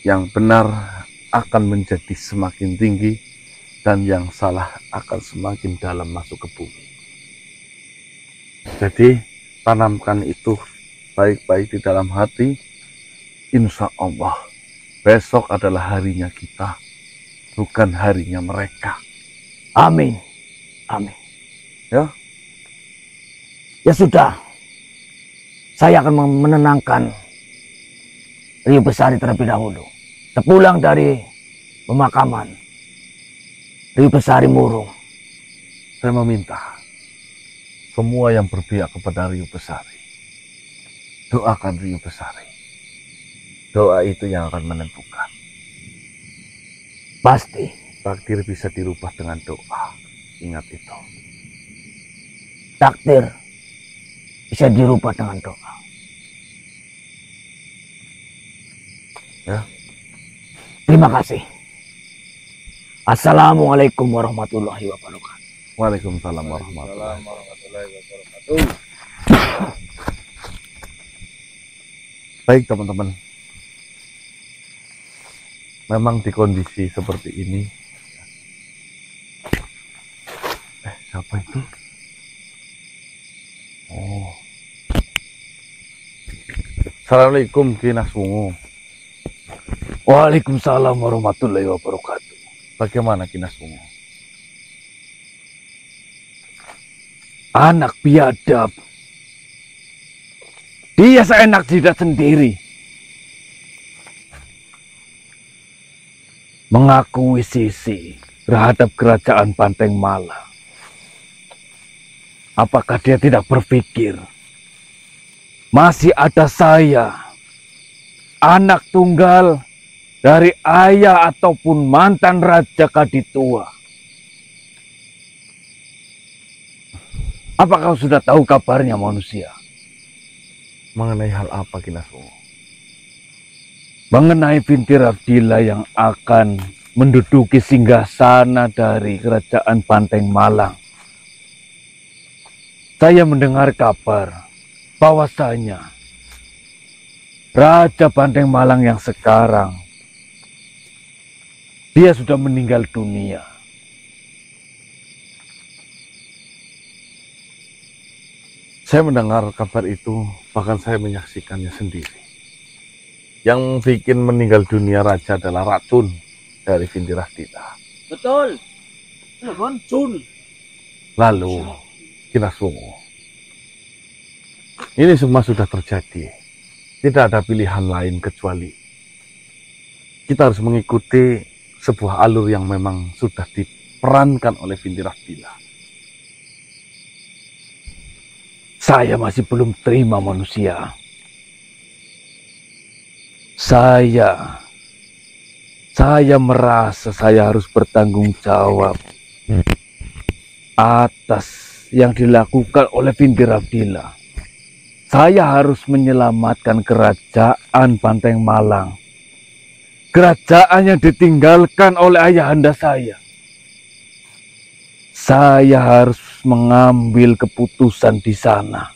yang benar akan menjadi semakin tinggi dan yang salah akan semakin dalam masuk ke bumi. Jadi tanamkan itu baik-baik di dalam hati. Insya Allah besok adalah harinya kita, bukan harinya mereka. Amin. Amin. Ya. Ya sudah. Saya akan menenangkan Rio Besari terlebih dahulu. Sepulang dari pemakaman Rio Besari Murung, Saya meminta semua yang berpihak kepada Rio Besari, doakan Rio Besari. Doa itu yang akan menentukan. pasti Takdir bisa dirubah dengan doa. Ingat itu. takdir bisa dirubah dengan doa. Ya. Terima kasih. Assalamualaikum warahmatullahi wabarakatuh. Waalaikumsalam warahmatullahi wabarakatuh. Baik teman-teman. Memang di kondisi seperti ini. Siapa itu? Oh. Assalamualaikum Ki Naswungu. Waalaikumsalam warahmatullahi wabarakatuh. Bagaimana Ki Naswungu? Anak biadab. Dia seenak jidat sendiri. Mengakui sisi terhadap kerajaan Banteng Malang. Apakah dia tidak berpikir masih ada saya, anak tunggal dari ayah ataupun mantan Raja Kaditua? Apakah kau sudah tahu kabarnya manusia? Mengenai hal apa Ki Naswungu? Mengenai binti Rabdila yang akan menduduki singgasana dari kerajaan Banteng Malang. Saya mendengar kabar bahwasanya Raja Banteng Malang yang sekarang dia sudah meninggal dunia. Saya mendengar kabar itu, bahkan saya menyaksikannya sendiri. Yang bikin meninggal dunia raja adalah racun dari binti Rabdila. Betul. Racun. Lalu Ki Naswungu, ini semua sudah terjadi. Tidak ada pilihan lain kecuali kita harus mengikuti sebuah alur yang memang sudah diperankan oleh binti Rabdila. Saya masih belum terima manusia. Saya merasa saya harus bertanggung jawab atas yang dilakukan oleh binti Rabdila. Saya harus menyelamatkan kerajaan Banteng Malang. Kerajaan yang ditinggalkan oleh ayahanda saya. Saya harus mengambil keputusan di sana.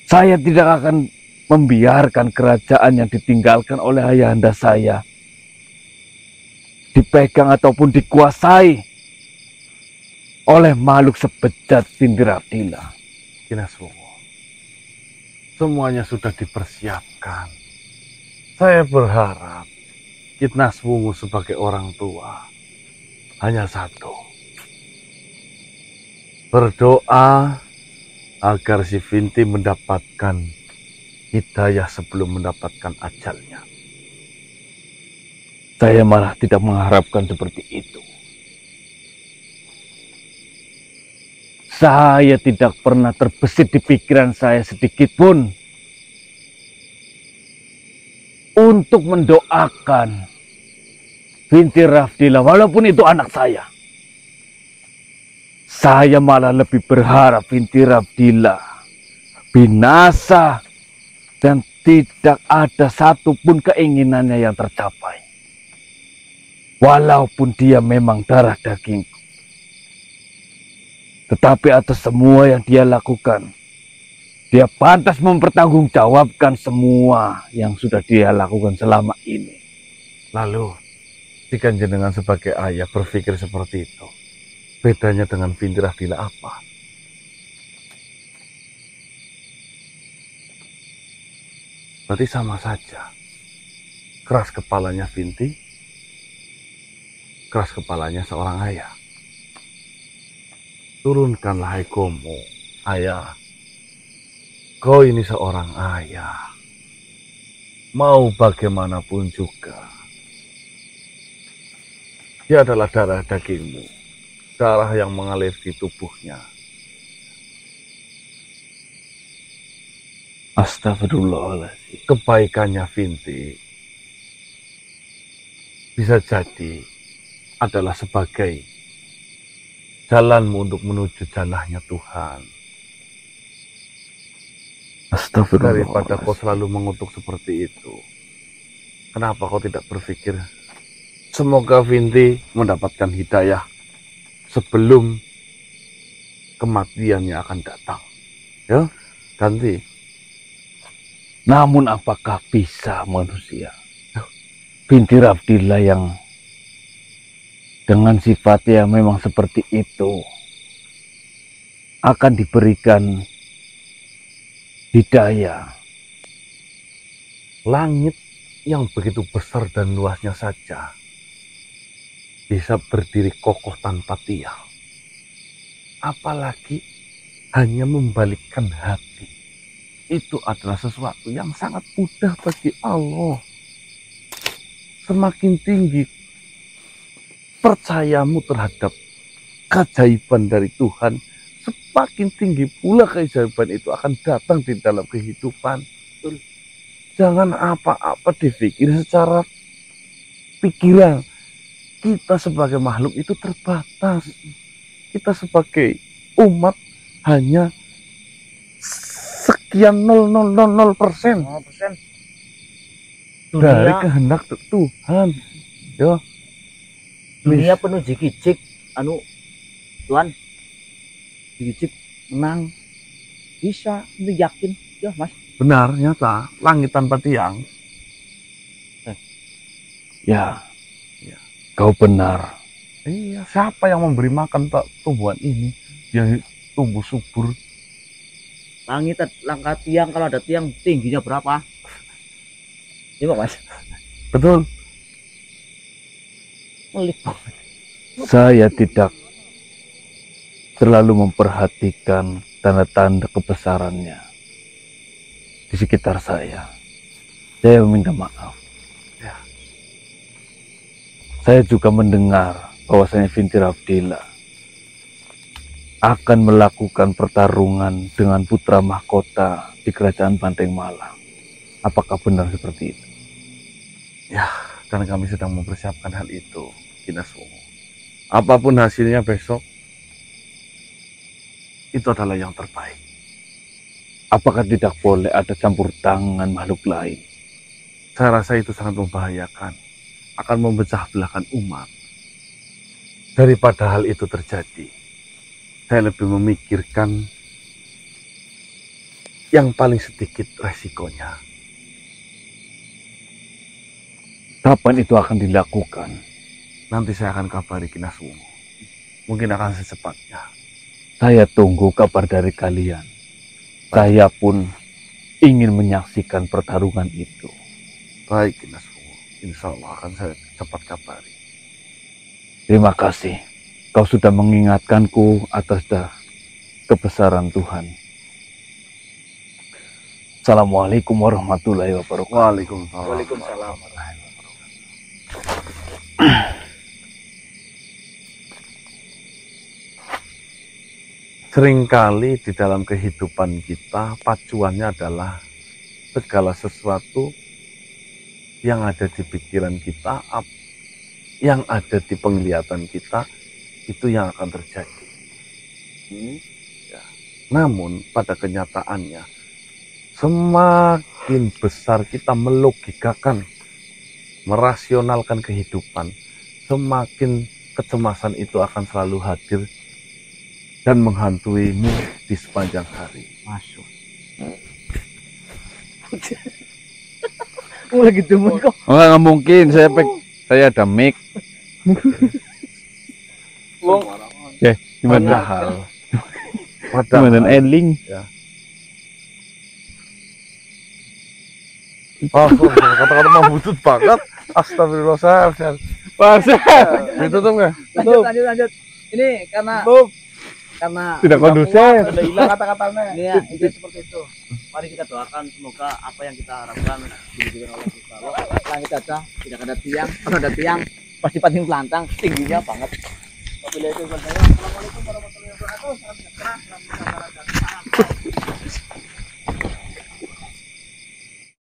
Saya tidak akan membiarkan kerajaan yang ditinggalkan oleh ayahanda saya dipegang ataupun dikuasai oleh makhluk sebejat binti Rabdila. Ki Naswungu, semuanya sudah dipersiapkan. Saya berharap Ki Naswungu sebagai orang tua hanya satu. Berdoa agar si binti mendapatkan hidayah sebelum mendapatkan ajalnya. Saya malah tidak mengharapkan seperti itu. Saya tidak pernah terbesit di pikiran saya sedikit pun untuk mendoakan binti Rabdila, walaupun itu anak saya. Saya malah lebih berharap binti Rabdila binasa dan tidak ada satupun keinginannya yang tercapai. Walaupun dia memang darah dagingku. Tetapi atas semua yang dia lakukan, dia pantas mempertanggungjawabkan semua yang sudah dia lakukan selama ini. Lalu, jika jenengan sebagai ayah berpikir seperti itu, bedanya dengan Vinti Ardila apa? Berarti sama saja. Keras kepalanya Vinti, keras kepalanya seorang ayah. Turunkanlah egomu, ayah. Kau ini seorang ayah. Mau bagaimanapun juga. Dia adalah darah dagingmu, darah yang mengalir di tubuhnya. Astagfirullahaladzim. Kebaikannya Vinti bisa jadi adalah sebagai jalanmu untuk menuju jannahnya Tuhan. Astagfirullahaladzim. Daripada kau selalu mengutuk seperti itu, kenapa kau tidak berpikir semoga Vinti mendapatkan hidayah sebelum kematiannya akan datang. Ya, ganti. Namun apakah bisa manusia Vinti Ardila yang dengan sifatnya yang memang seperti itu akan diberikan hidayah? Langit yang begitu besar dan luasnya saja bisa berdiri kokoh tanpa tiang. Apalagi hanya membalikkan hati. Itu adalah sesuatu yang sangat mudah bagi Allah. Semakin tinggi percayamu terhadap keajaiban dari Tuhan, semakin tinggi pula keajaiban itu akan datang di dalam kehidupan. Jangan apa-apa dipikir secara pikiran. Kita sebagai makhluk itu terbatas. Kita sebagai umat hanya sekian 0,000% dari kehendak Tuhan. Ya. Dunia penuh jik-jik, Tuan, jik-jik menang, bisa, itu yakin, ya Mas. Benar, nyata, langit tanpa tiang. Ya, kau benar. Iya, siapa yang memberi makan tumbuhan ini yang tumbuh subur? Langit langkah tiang, kalau ada tiang tingginya berapa? Iya Mas. Betul. Meliput. Saya tidak terlalu memperhatikan tanda-tanda kebesarannya di sekitar saya. Saya meminta maaf. Ya. Saya juga mendengar bahwasanya Vinti Ardila akan melakukan pertarungan dengan putra mahkota di kerajaan Banteng Malang. Apakah benar seperti itu? Ya, dan kami sedang mempersiapkan hal itu, Kinaswongo. Apapun hasilnya besok, itu adalah yang terbaik. Apakah tidak boleh ada campur tangan makhluk lain? Saya rasa itu sangat membahayakan, akan memecah belahkan umat. Daripada hal itu terjadi, saya lebih memikirkan yang paling sedikit resikonya. Kapan itu akan dilakukan? Nanti saya akan kabari Kinaswongo. Mungkin akan secepatnya. Saya tunggu kabar dari kalian. Saya pun ingin menyaksikan pertarungan itu. Baik, Kinaswongo. Insya Allah akan saya cepat kabari. Terima kasih. Kau sudah mengingatkanku atas kebesaran Tuhan. Assalamualaikum warahmatullahi wabarakatuh. Waalaikumsalam. Waalaikumsalam. Seringkali di dalam kehidupan kita, pacuannya adalah segala sesuatu yang ada di pikiran kita, yang ada di penglihatan kita, itu yang akan terjadi. Ya. Namun pada kenyataannya, semakin besar kita melogikakan, merasionalkan kehidupan, semakin kecemasan itu akan selalu hadir dan menghantuimu di sepanjang hari. Masuk. Kamu lagi demen kok. Nggak mungkin, saya saya ada mic. Ya, gimana? Padahal Gimana Eling? oh, kata-kata mah butut banget. Astagfirullah, saya. Ditutup nggak? Lanjut. Ini karena Tidak kondusif. Udah hilang kata-katanya. ini ya, itu seperti itu. Mari kita doakan semoga apa yang kita harapkan diberikan oleh Gusti Allah. Langit aja tidak ada tiang, kalau ada tiang pasti pating pelantang, tingginya banget. Wabillahi taufiq wal hidayah. Assalamualaikum warahmatullahi wabarakatuh. Salam sejahtera, salam kebahagiaan.